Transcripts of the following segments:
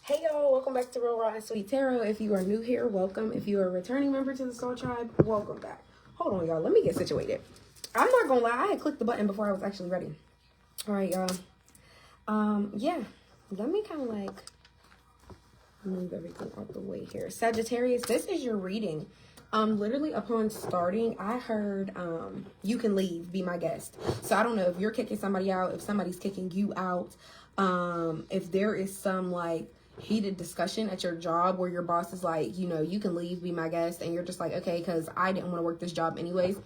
Hey y'all, welcome back to Real Raw and Sweet Tarot. If you are new here, welcome. If you are a returning member to the Soul Tribe, welcome back. Hold on, y'all. Let me get situated. I'm not gonna lie, I had clicked the button before I was actually ready. All right, y'all. Yeah. Let me kind of like move everything out the way here. Sagittarius, this is your reading. Literally upon starting, I heard you can leave, be my guest. So I don't know if you're kicking somebody out, if somebody's kicking you out, if there is some like heated discussion at your job where your boss is like, you know, you can leave, be my guest, and you're just like, okay, because I didn't want to work this job anyways.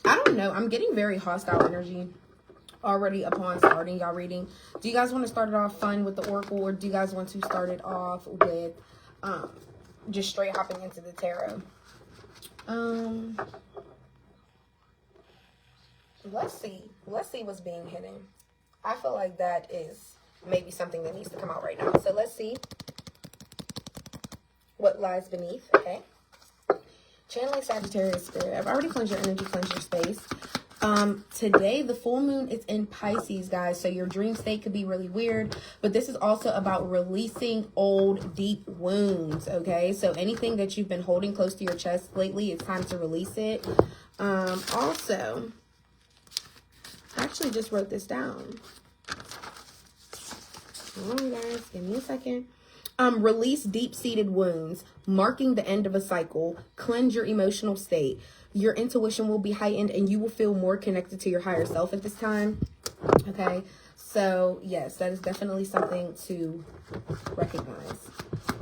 I don't know. I'm getting very hostile energy already upon starting y'all reading. Do you guys want to start it off fun with the oracle, or do you guys want to start it off with just straight hopping into the tarot? Let's see what's being hidden. I feel like that is maybe something that needs to come out right now. So let's see what lies beneath. Okay, channeling Sagittarius spirit. I've already cleansed your energy, cleansed your space. Today the full moon is in Pisces, guys, so your dream state could be really weird, but this is also about releasing old deep wounds. Okay, so anything that you've been holding close to your chest lately, it's time to release it. Also, I actually just wrote this down. Hold on, guys, give me a second. Release deep-seated wounds, marking the end of a cycle. Cleanse your emotional state. Your intuition will be heightened and you will feel more connected to your higher self at this time. Okay, so yes, that is definitely something to recognize.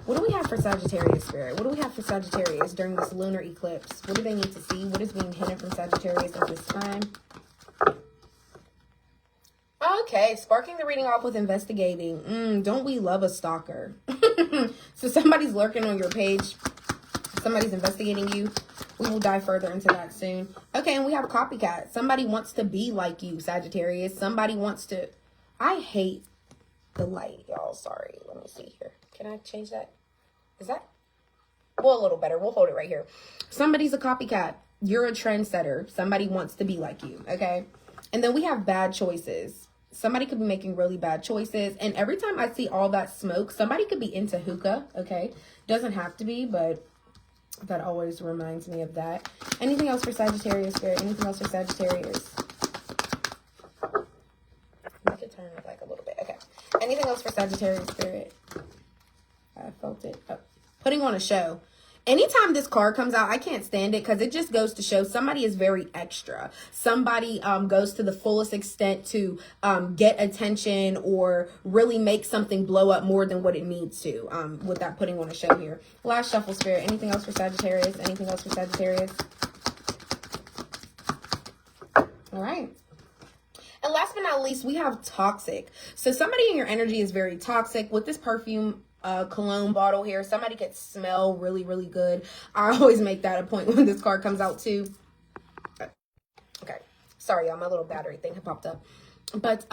What do we have for Sagittarius spirit? What do we have for Sagittarius during this lunar eclipse? What do they need to see? What is being hidden from Sagittarius at this time? Okay, sparking the reading off with investigating. Don't we love a stalker? So somebody's lurking on your page. Somebody's investigating you. We will dive further into that soon. Okay, and we have copycat. Somebody wants to be like you, Sagittarius. Somebody wants to... I hate the light, y'all. Sorry. Let me see here. Can I change that? Is that... Well, a little better. We'll hold it right here. Somebody's a copycat. You're a trendsetter. Somebody wants to be like you, okay? And then we have bad choices. Somebody could be making really bad choices. And every time I see all that smoke, somebody could be into hookah, okay? Doesn't have to be, but that always reminds me of that. Anything else for Sagittarius spirit? Anything else for Sagittarius? I could turn it like a little bit. Okay. Anything else for Sagittarius spirit? I felt it. Oh. Putting on a show. Anytime this card comes out, I can't stand it because it just goes to show somebody is very extra. Somebody goes to the fullest extent to get attention or really make something blow up more than what it needs to with that putting on a show here. Last shuffle spirit. Anything else for Sagittarius? Anything else for Sagittarius? All right. And last but not least, we have toxic. So somebody in your energy is very toxic. With this perfume cologne bottle here, somebody could smell really, really good. I always make that a point when this card comes out too. Okay, sorry y'all, my little battery thing had popped up. But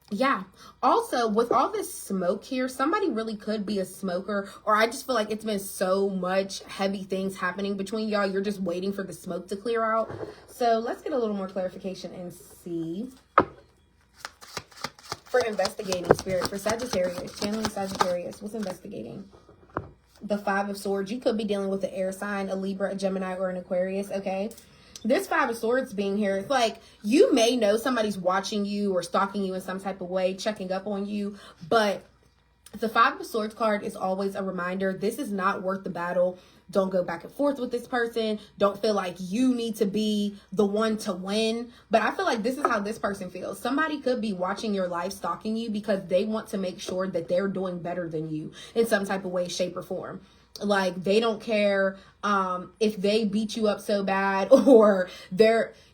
yeah, also with all this smoke here, somebody really could be a smoker, or I just feel like it's been so much heavy things happening between y'all, you're just waiting for the smoke to clear out. So let's get a little more clarification and see. For investigating spirit, for Sagittarius, channeling Sagittarius, what's investigating? The Five of Swords. You could be dealing with an air sign, a Libra, a Gemini, or an Aquarius, okay? This Five of Swords being here, it's like you may know somebody's watching you or stalking you in some type of way, checking up on you, but the Five of Swords card is always a reminder, this is not worth the battle. Don't go back and forth with this person. Don't feel like you need to be the one to win. But I feel like this is how this person feels. Somebody could be watching your life, stalking you because they want to make sure that they're doing better than you in some type of way, shape, or form. Like they don't care if they beat you up so bad, or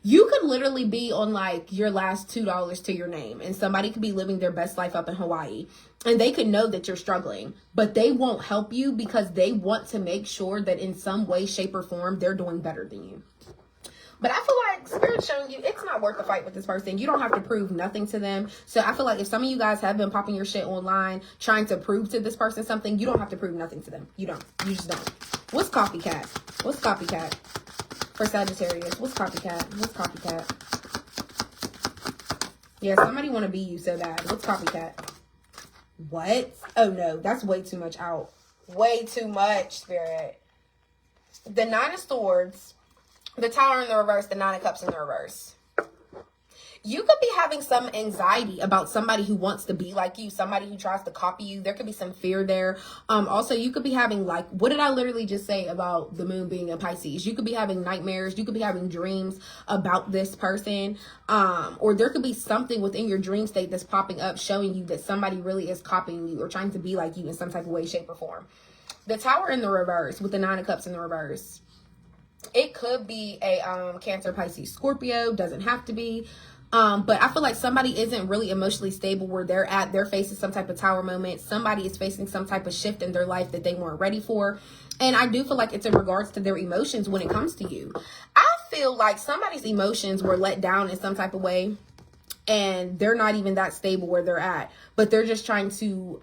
you could literally be on like your last $2 to your name, and somebody could be living their best life up in Hawaii, and they could know that you're struggling, but they won't help you because they want to make sure that in some way, shape, or form they're doing better than you. But I feel like Spirit's showing you it's not worth the fight with this person. You don't have to prove nothing to them. So I feel like if some of you guys have been popping your shit online, trying to prove to this person something, you don't have to prove nothing to them. You don't. You just don't. What's copycat? What's copycat for Sagittarius? What's copycat? What's copycat? Yeah, somebody want to be you so bad. What's copycat? What? Oh no, that's way too much out. Way too much, Spirit. The Nine of Swords, the Tower in the reverse, the Nine of Cups in the reverse. You could be having some anxiety about somebody who wants to be like you, somebody who tries to copy you. There could be some fear there. Also, you could be having, like, what did I literally just say about the moon being a Pisces? You could be having nightmares. You could be having dreams about this person. Or there could be something within your dream state that's popping up showing you that somebody really is copying you or trying to be like you in some type of way, shape, or form. The Tower in the reverse with the Nine of Cups in the reverse. It could be a Cancer, Pisces, Scorpio. Doesn't have to be. But I feel like somebody isn't really emotionally stable where they're at. They're facing some type of tower moment. Somebody is facing some type of shift in their life that they weren't ready for. And I do feel like it's in regards to their emotions when it comes to you. I feel like somebody's emotions were let down in some type of way. And they're not even that stable where they're at. But they're just trying to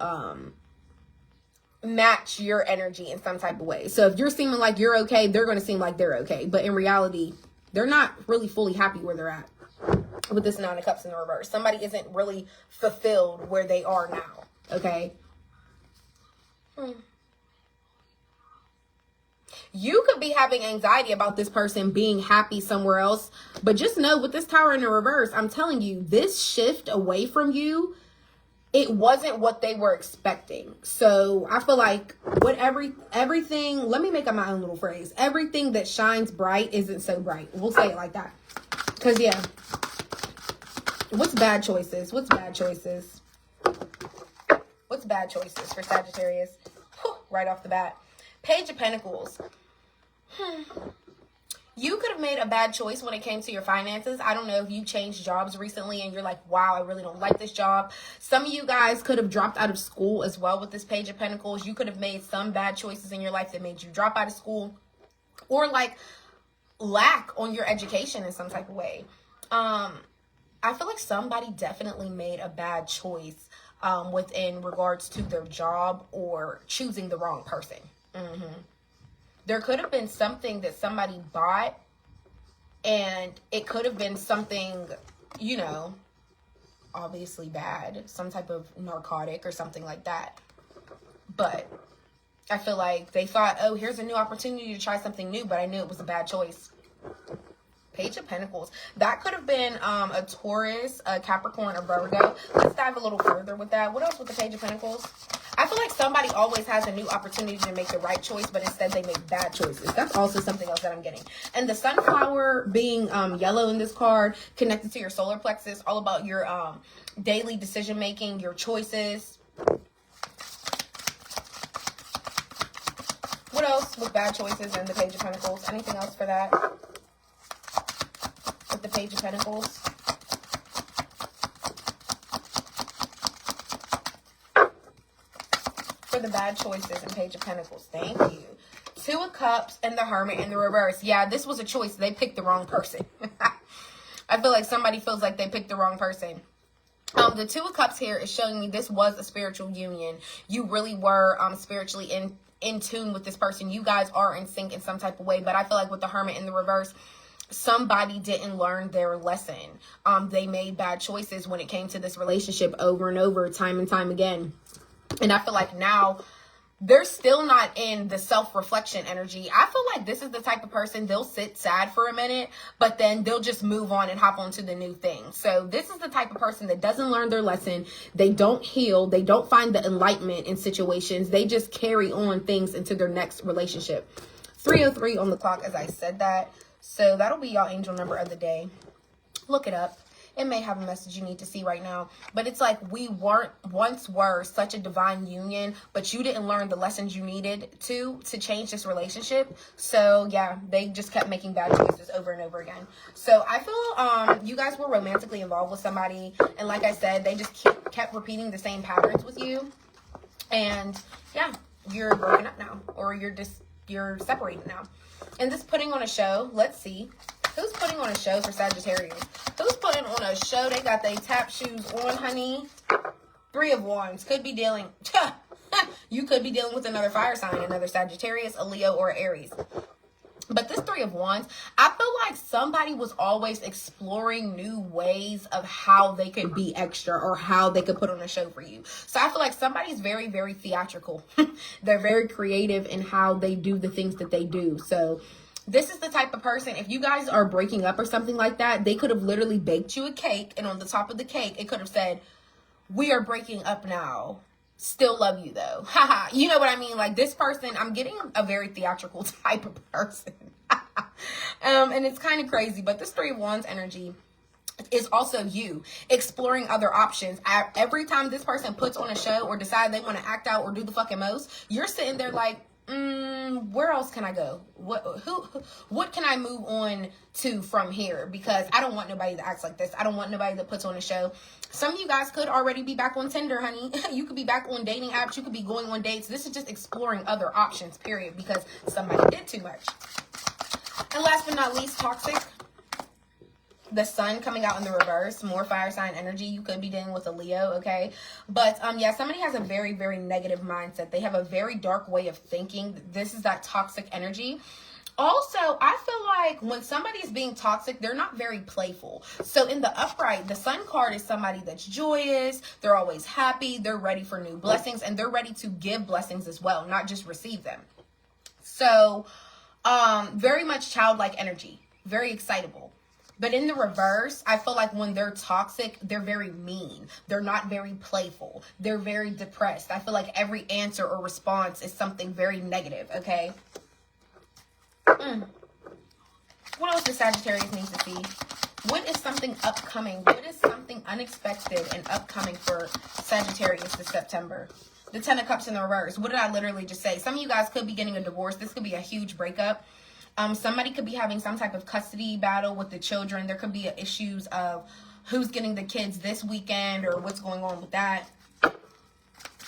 match your energy in some type of way. So if you're seeming like you're okay, they're going to seem like they're okay. But in reality, they're not really fully happy where they're at. With this Nine of Cups in the reverse, somebody isn't really fulfilled where they are now. Okay. You could be having anxiety about this person being happy somewhere else, but just know with this Tower in the reverse, I'm telling you, this shift away from you, it wasn't what they were expecting. So I feel like everything, let me make up my own little phrase. Everything that shines bright isn't so bright. We'll say it like that. Because, yeah. What's bad choices? What's bad choices? What's bad choices for Sagittarius? Whew, right off the bat. Page of Pentacles. You could have made a bad choice when it came to your finances. I don't know if you changed jobs recently and you're like, wow, I really don't like this job. Some of you guys could have dropped out of school as well with this Page of Pentacles. You could have made some bad choices in your life that made you drop out of school. Or like lack on your education in some type of way. I feel like somebody definitely made a bad choice within regards to their job or choosing the wrong person. There could have been something that somebody bought and it could have been something, you know, obviously bad, some type of narcotic or something like that. But I feel like they thought, oh, here's a new opportunity to try something new, but I knew it was a bad choice. Page of Pentacles. That could have been a Taurus, a Capricorn, or Virgo. Let's dive a little further with that. What else with the Page of Pentacles? I feel like somebody always has a new opportunity to make the right choice, but instead they make bad choices. That's also something else that I'm getting. And the sunflower being yellow in this card, connected to your solar plexus, all about your daily decision making, your choices. What else with bad choices and the Page of Pentacles? Anything else for that? With the Page of Pentacles. For the bad choices and Page of Pentacles. Thank you. Two of Cups and the Hermit in the reverse. Yeah, this was a choice. They picked the wrong person. I feel like somebody feels like they picked the wrong person. The Two of Cups here is showing me this was a spiritual union. You really were spiritually in tune with this person. You guys are in sync in some type of way. But I feel like with the Hermit in the reverse, somebody didn't learn their lesson. They made bad choices when it came to this relationship over and over, time and time again. And I feel like now they're still not in the self-reflection energy. I feel like this is the type of person, they'll sit sad for a minute, but then they'll just move on and hop on to the new thing. So this is the type of person that doesn't learn their lesson. They don't heal. They don't find the enlightenment in situations. They just carry on things into their next relationship. 3:03 on the clock as I said that. So that'll be y'all angel number of the day. Look it up. It may have a message you need to see right now. But it's like we once were such a divine union, but you didn't learn the lessons you needed to change this relationship. So yeah, they just kept making bad choices over and over again. So I feel you guys were romantically involved with somebody. And like I said, they just kept repeating the same patterns with you. And yeah, you're broken up now. Or you're separated now. And this putting on a show, let's see. Who's putting on a show for Sagittarius? Who's putting on a show? They got their tap shoes on, honey. 3 of Wands. Could be dealing. You could be dealing with another fire sign, another Sagittarius, a Leo, or Aries. But this 3 of Wands, I feel like somebody was always exploring new ways of how they could be extra or how they could put on a show for you. So I feel like somebody's very, very theatrical. They're very creative in how they do the things that they do. So this is the type of person, if you guys are breaking up or something like that, they could have literally baked you a cake, and on the top of the cake, it could have said, "We are breaking up now. Still love you though." Haha. You know what I mean? Like, this person, I'm getting a very theatrical type of person. And it's kind of crazy, but this Three of Wands energy is also you exploring other options. Every time this person puts on a show or decide they want to act out or do the fucking most, you're sitting there like, where else can I go? What can I move on to from here? Because I don't want nobody that acts like this. I don't want nobody that puts on a show. Some of you guys could already be back on Tinder, honey. You could be back on dating apps. You could be going on dates. This is just exploring other options, period, because somebody did too much. And last but not least, toxic. The sun coming out in the reverse, more fire sign energy. You could be dealing with a Leo, okay? But yeah, somebody has a very, very negative mindset. They have a very dark way of thinking. This is that toxic energy. Also, I feel like when somebody's being toxic, they're not very playful. So in the upright, the sun card is somebody that's joyous. They're always happy. They're ready for new blessings, and they're ready to give blessings as well, not just receive them. So very much childlike energy, very excitable. But in the reverse, I feel like when they're toxic, they're very mean. They're not very playful. They're very depressed. I feel like every answer or response is something very negative, okay? What else does Sagittarius need to see? What is something upcoming? What is something unexpected and upcoming for Sagittarius this September? The Ten of Cups in the reverse. What did I literally just say? Some of you guys could be getting a divorce. This could be a huge breakup. Somebody could be having some type of custody battle with the children. There could be issues of who's getting the kids this weekend or what's going on with that.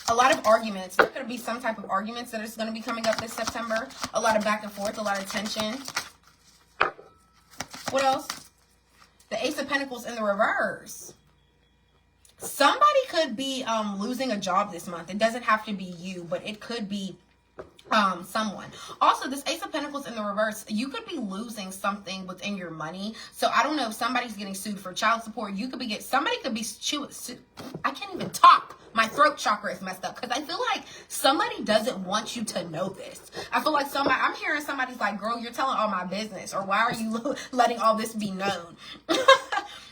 A lot of arguments. There could be some type of arguments that is going to be coming up this September. A lot of back and forth, a lot of tension. What else? The Ace of Pentacles in the reverse. Somebody could be losing a job this month. It doesn't have to be you, but it could be someone. Also, this Ace of Pentacles in the reverse, you could be losing something within your money. So I don't know if somebody's getting sued for child support. You could be somebody could be I can't even talk. My throat chakra is messed up because I feel like somebody doesn't want you to know this. I feel like I'm hearing somebody's like, "Girl, you're telling all my business," or "Why are you letting all this be known?"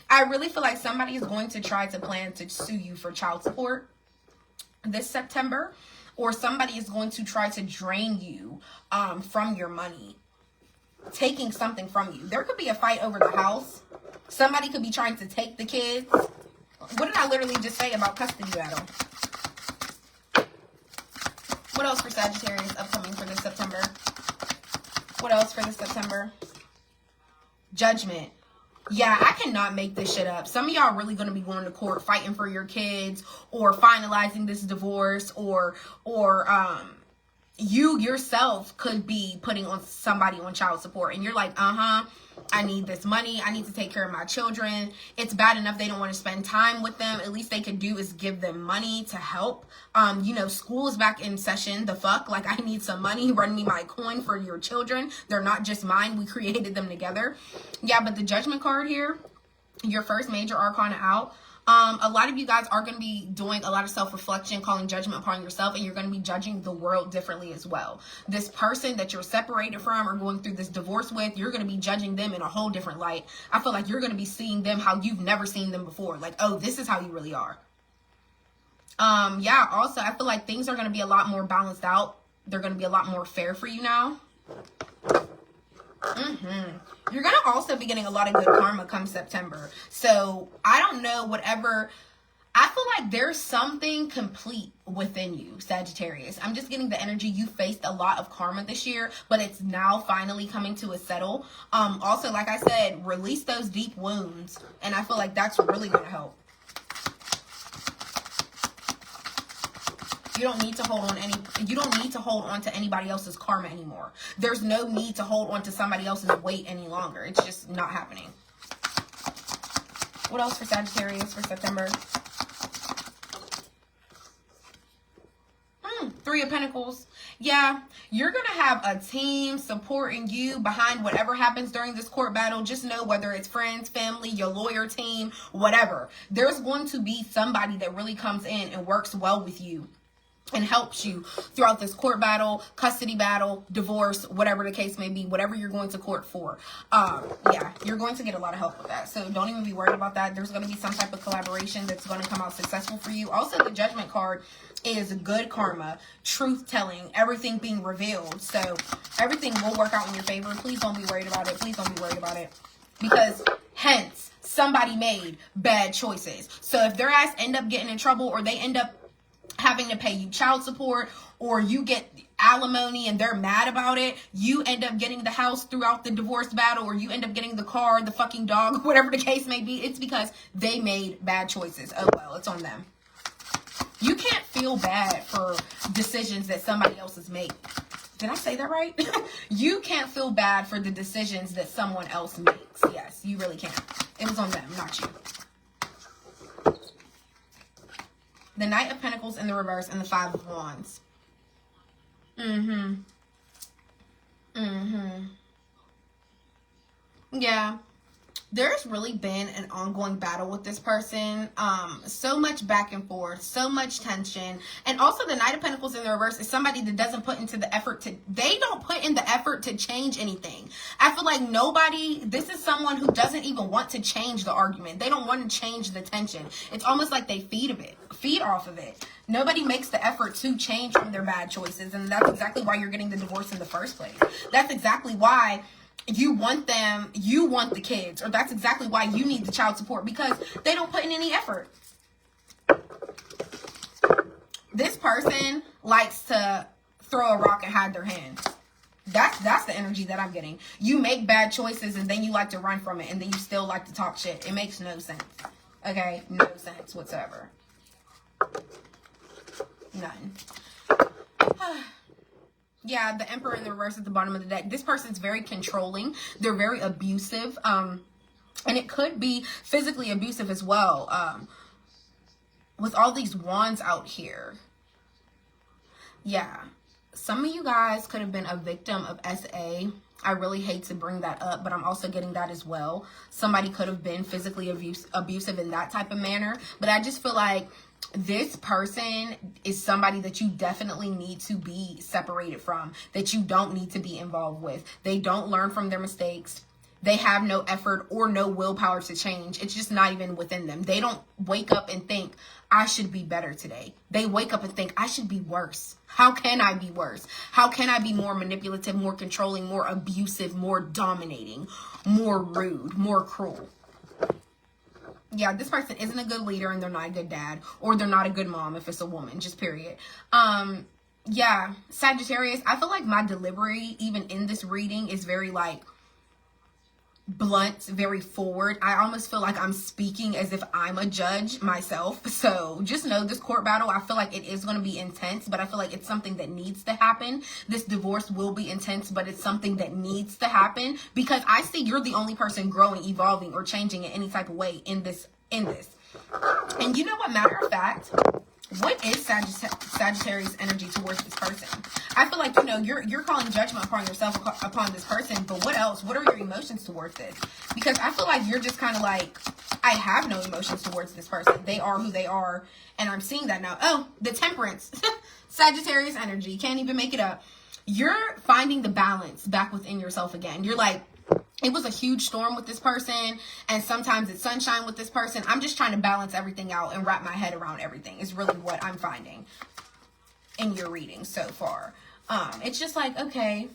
I really feel like somebody is going to try to plan to sue you for child support this September. Or somebody is going to try to drain you from your money, taking something from you. There could be a fight over the house. Somebody could be trying to take the kids. What did I literally just say about custody battle? What else for Sagittarius upcoming for this September? What else for this September? Judgment. Yeah, I cannot make this shit up. Some of y'all are really going to be going to court fighting for your kids or finalizing this divorce or you yourself could be putting on somebody on child support and you're like, I need this money. I need to take care of my children. It's bad enough they don't want to spend time with them. At least they can do is give them money to help. You know, school is back in session. The fuck? Like, I need some money. Run me my coin for your children. They're not just mine. We created them together. Yeah, but the Judgment card here, your first major arcana out. A lot of you guys are going to be doing a lot of self-reflection, calling judgment upon yourself, and you're going to be judging the world differently as well. This person that you're separated from or going through this divorce with, you're going to be judging them in a whole different light. I feel like you're going to be seeing them how you've never seen them before. Like, oh, this is how you really are. Yeah, also, I feel like things are going to be a lot more balanced out. They're going to be a lot more fair for you now. You're going to also be getting a lot of good karma come September. So, I don't know, whatever. I feel like there's something complete within you, Sagittarius. I'm just getting the energy. You faced a lot of karma this year, but it's now finally coming to a settle. Also, like I said, release those deep wounds. And I feel like that's really going to help. You don't need to hold on to anybody else's karma anymore. There's no need to hold on to somebody else's weight any longer. It's just not happening. What else for Sagittarius for September? Three of Pentacles. Yeah, you're going to have a team supporting you behind whatever happens during this court battle. Just know, whether it's friends, family, your lawyer team, whatever, there's going to be somebody that really comes in and works well with you and helps you throughout this court battle, custody battle, divorce, whatever the case may be, whatever you're going to court for. Yeah, you're going to get a lot of help with that. So don't even be worried about that. There's going to be some type of collaboration that's going to come out successful for you. Also, the Judgment card is good karma, truth telling, everything being revealed. So everything will work out in your favor. Please don't be worried about it. Please don't be worried about it. Because hence, somebody made bad choices. So if their ass end up getting in trouble, or they end up having to pay you child support, or you get alimony and they're mad about it, you end up getting the house throughout the divorce battle, or you end up getting the car, the fucking dog, whatever the case may be, it's because they made bad choices. Oh well, it's on them. You can't feel bad for decisions that somebody else has made. Did I say that right? You can't feel bad for the decisions that someone else makes. Yes, you really can't. It was on them, not you. The Knight of Pentacles in the reverse and the Five of Wands. Yeah. There's really been an ongoing battle with this person. So much back and forth, so much tension. And also the Knight of Pentacles in the reverse is somebody that doesn't put into the effort to, they don't put in the effort to change anything. I feel like this is someone who doesn't even want to change the argument. They don't want to change the tension. It's almost like they feed off of it. Nobody makes the effort to change from their bad choices. And that's exactly why you're getting the divorce in the first place. That's exactly why you want the kids, or that's exactly why you need the child support, because they don't put in any effort. This person likes to throw a rock and hide their hand. That's the energy that I'm getting. You make bad choices and then you like to run from it, and then you still like to talk shit. It makes no sense. Okay? No sense whatsoever. None. Yeah, the Emperor in the reverse at the bottom of the deck. This person's very controlling. They're very abusive. And it could be physically abusive as well. With all these wands out here. Yeah. Some of you guys could have been a victim of SA. I really hate to bring that up, but I'm also getting that as well. Somebody could have been physically abusive in that type of manner. But I just feel like this person is somebody that you definitely need to be separated from, that you don't need to be involved with. They don't learn from their mistakes. They have no effort or no willpower to change. It's just not even within them. They don't wake up and think, I should be better today. They wake up and think, I should be worse. How can I be worse? How can I be more manipulative, more controlling, more abusive, more dominating, more rude, more cruel? Yeah, this person isn't a good leader, and they're not a good dad, or they're not a good mom if it's a woman, just period. Yeah, Sagittarius, I feel like my delivery, even in this reading, is very like blunt, very forward. I almost feel like I'm speaking as if I'm a judge myself. So just know this court battle, I feel like it is going to be intense, but I feel like it's something that needs to happen. This divorce will be intense, but it's something that needs to happen, because I see you're the only person growing, evolving, or changing in any type of way in this. And you know what, matter of fact, what is Sagittarius energy towards this person? I feel like, you know, you're calling judgment upon yourself, upon this person, but what else? What are your emotions towards this? Because I feel like you're just kind of like, I have no emotions towards this person. They are who they are, and I'm seeing that now. Oh, the Temperance. Sagittarius energy. Can't even make it up. You're finding the balance back within yourself again. You're like, it was a huge storm with this person, and sometimes it's sunshine with this person. I'm just trying to balance everything out and wrap my head around everything is really what I'm finding in your reading so far. It's just like, okay,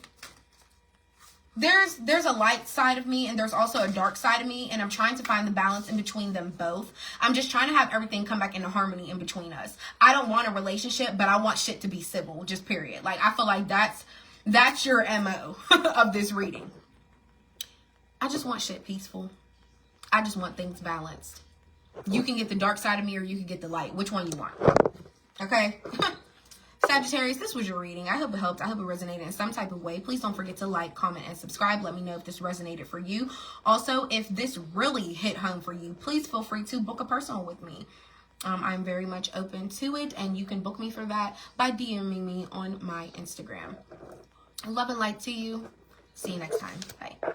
there's a light side of me, and there's also a dark side of me, and I'm trying to find the balance in between them both. I'm just trying to have everything come back into harmony in between us. I don't want a relationship, but I want shit to be civil, just period. Like, I feel like that's your MO of this reading. I just want shit peaceful. I just want things balanced. You can get the dark side of me, or you can get the light. Which one you want? Okay? Sagittarius, this was your reading. I hope it helped. I hope it resonated in some type of way. Please don't forget to like, comment, and subscribe. Let me know if this resonated for you. Also, if this really hit home for you, please feel free to book a personal with me. I'm very much open to it, and you can book me for that by DMing me on my Instagram. Love and light to you. See you next time. Bye.